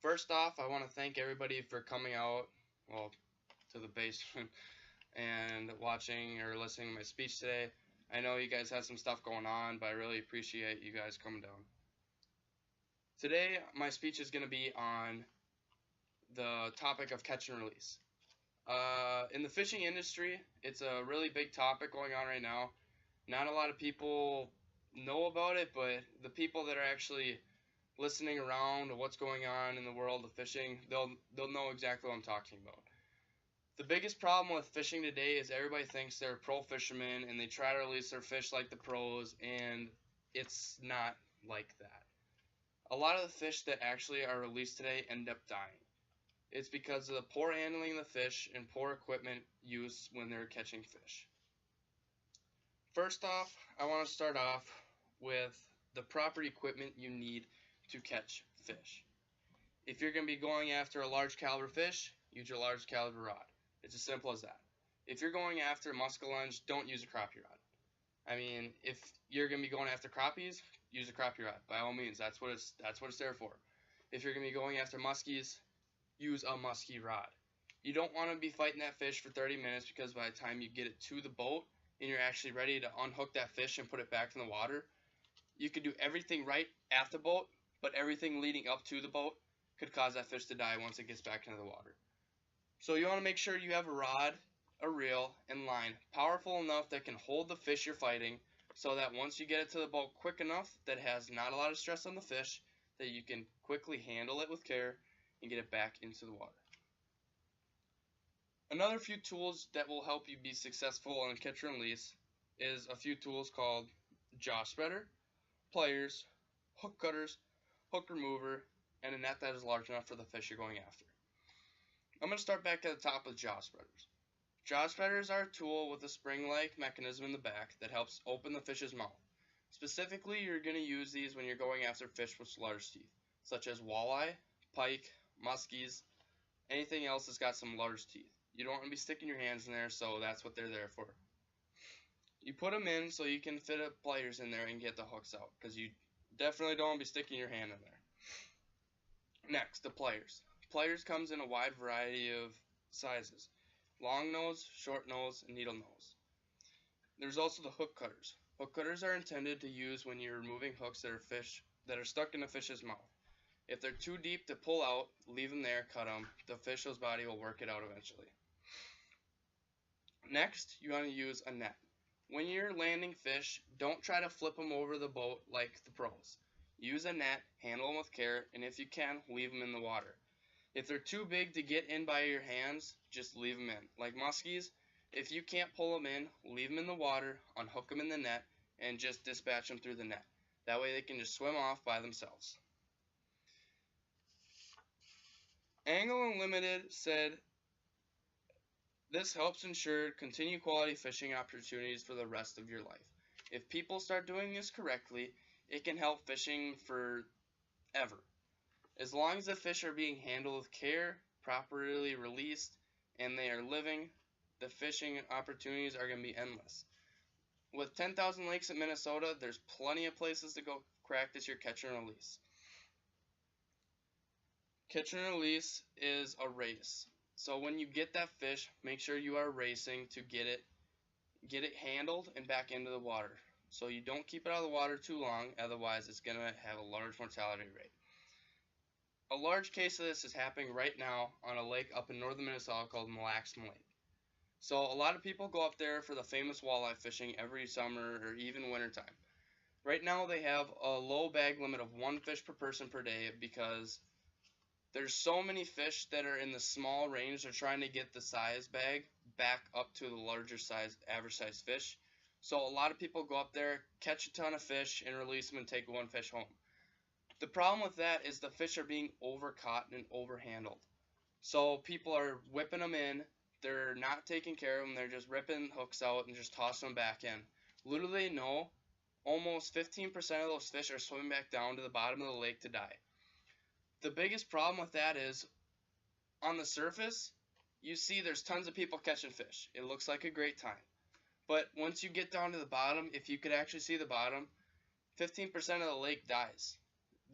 First off, I want to thank everybody for coming out, well, to the basement and watching or listening to my speech today. I know you guys had some stuff going on, but I really appreciate you guys coming down. Today, my speech is going to be on the topic of catch and release. In the fishing industry, it's a really big topic going on right now. Not a lot of people know about it, but the people that are actually listening around to what's going on in the world of fishing, they'll know exactly what I'm talking about. The biggest problem with fishing today is everybody thinks they're pro fishermen and they try to release their fish like the pros, and it's not like that. A lot of the fish that actually are released today end up dying. It's because of the poor handling of the fish and poor equipment used when they're catching fish. First off, I want to start off with the proper equipment you need to catch fish. If you're going to be going after a large caliber fish, use your large caliber rod. It's as simple as that. If you're going after muskellunge, don't use a crappie rod. I mean, if you're going to be going after crappies, use a crappie rod. By all means, that's what it's there for. If you're going to be going after muskies, use a muskie rod. You don't want to be fighting that fish for 30 minutes because by the time you get it to the boat and you're actually ready to unhook that fish and put it back in the water, you could do everything right at the boat, but everything leading up to the boat could cause that fish to die once it gets back into the water. So you want to make sure you have a rod, a reel, and line powerful enough that can hold the fish you're fighting so that once you get it to the boat quick enough that has not a lot of stress on the fish, that you can quickly handle it with care and get it back into the water. Another few tools that will help you be successful on catch and release is a few tools called jaw spreader, pliers, hook cutters, hook remover, and a net that is large enough for the fish you're going after. I'm going to start back at the top with jaw spreaders. Jaw spreaders are a tool with a spring-like mechanism in the back that helps open the fish's mouth. Specifically, you're going to use these when you're going after fish with large teeth, such as walleye, pike, muskies, anything else that's got some large teeth. You don't want to be sticking your hands in there, so that's what they're there for. You put them in so you can fit pliers in there and get the hooks out, because you definitely don't want to be sticking your hand in there. Next, the pliers. Pliers comes in a wide variety of sizes. Long nose, short nose, and needle nose. There's also the hook cutters. Hook cutters are intended to use when you're removing hooks that are stuck in a fish's mouth. If they're too deep to pull out, leave them there, cut them. The fish's body will work it out eventually. Next, you want to use a net. When you're landing fish, don't try to flip them over the boat like the pros. Use a net, handle them with care, and if you can, leave them in the water. If they're too big to get in by your hands, just leave them in. Like muskies, if you can't pull them in, leave them in the water, unhook them in the net, and just dispatch them through the net. That way they can just swim off by themselves. Angle Unlimited said, this helps ensure continued quality fishing opportunities for the rest of your life. If people start doing this correctly, it can help fishing forever. As long as the fish are being handled with care, properly released, and they are living, the fishing opportunities are going to be endless. With 10,000 lakes in Minnesota, there's plenty of places to go practice your catch and release. Catch and release is a race. So when you get that fish, make sure you are racing to get it handled and back into the water. So you don't keep it out of the water too long, otherwise it's going to have a large mortality rate. A large case of this is happening right now on a lake up in northern Minnesota called Mille Lacs Lake. So a lot of people go up there for the famous walleye fishing every summer or even wintertime. Right now they have a low bag limit of 1 fish per person per day because there's so many fish that are in the small range. They're trying to get the size bag back up to the larger size, average size fish. So a lot of people go up there, catch a ton of fish, and release them and take 1 fish home. The problem with that is the fish are being overcaught and overhandled. So people are whipping them in. They're not taking care of them. They're just ripping hooks out and just tossing them back in. Little they know, almost 15% of those fish are swimming back down to the bottom of the lake to die. The biggest problem with that is, on the surface, you see there's tons of people catching fish. It looks like a great time. But once you get down to the bottom, if you could actually see the bottom, 15% of the lake dies.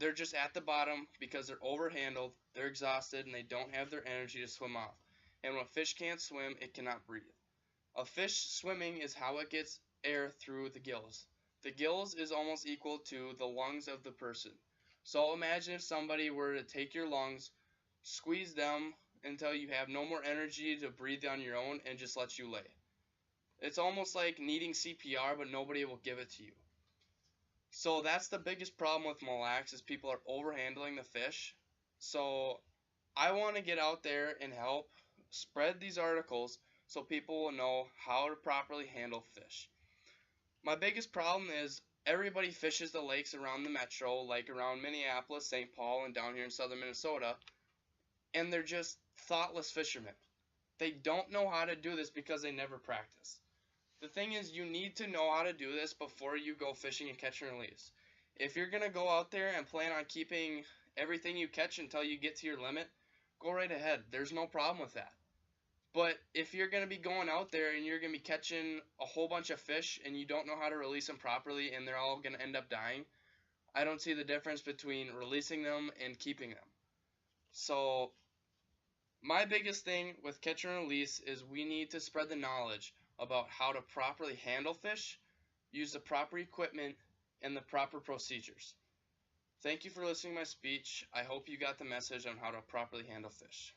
they're just at the bottom because they're overhandled, they're exhausted, and they don't have their energy to swim off. And when a fish can't swim, it cannot breathe. A fish swimming is how it gets air through the gills. The gills is almost equal to the lungs of the person. So imagine if somebody were to take your lungs, squeeze them until you have no more energy to breathe on your own, and just let you lay. It's almost like needing CPR, but nobody will give it to you. So that's the biggest problem with Mille Lacs is people are overhandling the fish. So I want to get out there and help spread these articles so people will know how to properly handle fish. My biggest problem is everybody fishes the lakes around the metro, like around Minneapolis, St. Paul, and down here in southern Minnesota, and they're just thoughtless fishermen. They don't know how to do this because they never practice. The thing is, you need to know how to do this before you go fishing and catch and release. If you're going to go out there and plan on keeping everything you catch until you get to your limit, go right ahead. There's no problem with that. But if you're going to be going out there and you're going to be catching a whole bunch of fish and you don't know how to release them properly and they're all going to end up dying, I don't see the difference between releasing them and keeping them. So my biggest thing with catch and release is we need to spread the knowledge about how to properly handle fish, use the proper equipment, and the proper procedures. Thank you for listening to my speech. I hope you got the message on how to properly handle fish.